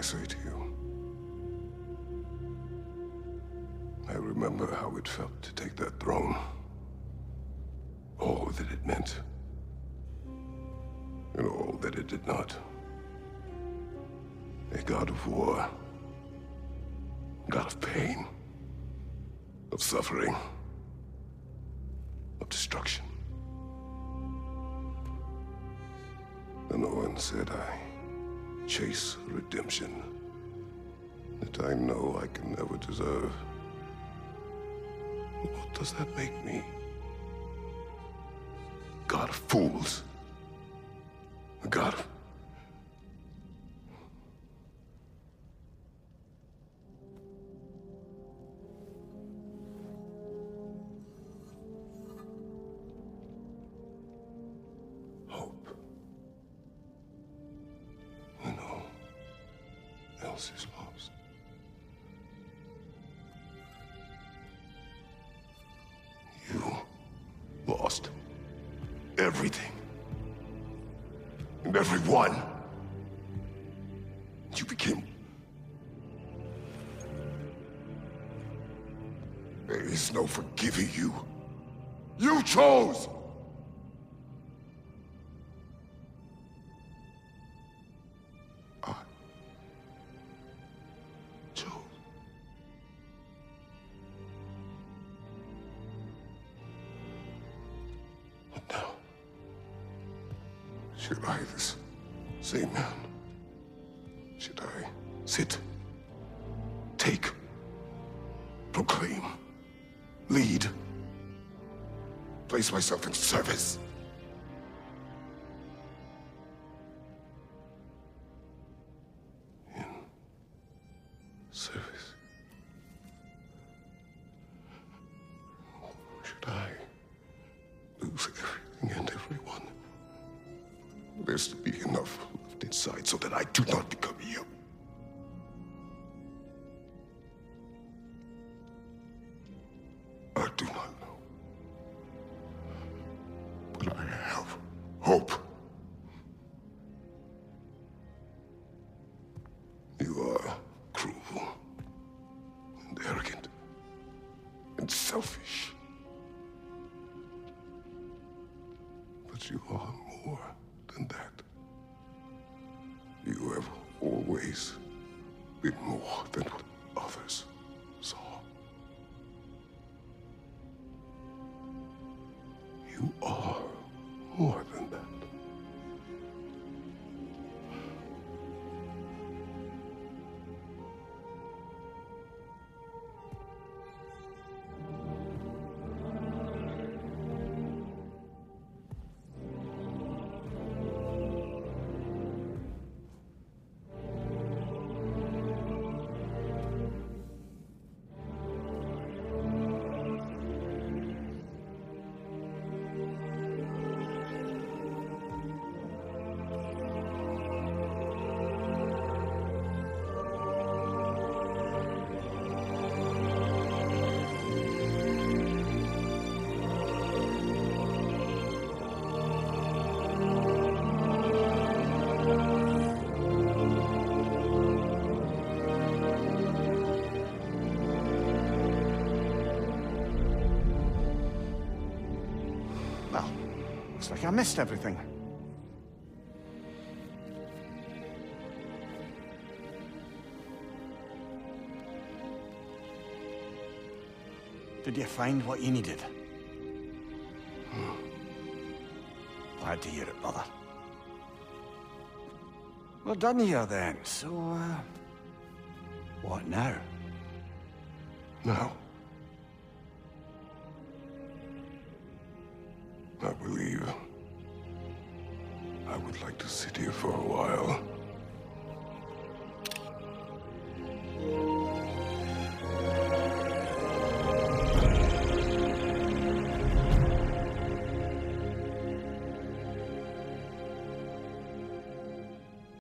I say to you, I remember how it felt to take that throne. All that it meant, and all that it did not. A god of war, god of pain, of suffering, of destruction. And Owen said I chase redemption that I know I can never deserve. What does that make me? God of fools. A god of... hope. When all else is lost. You lost everything. And everyone. You became... There is no forgiving you. You chose! I chose. What now? Should I, this same man, should I sit, take, proclaim, lead, place myself in service? In service? Or should I lose everything and everyone? There's to be enough left inside so that I do not become you. I do not know. But I have hope. You are cruel and arrogant and selfish. But you are more than that. You have always been more than what others saw. You are more than that. Well, looks like I missed everything. Did you find what you needed? Glad to hear it, brother. We're done here then, so, what now? Now, I believe I would like to sit here for a while.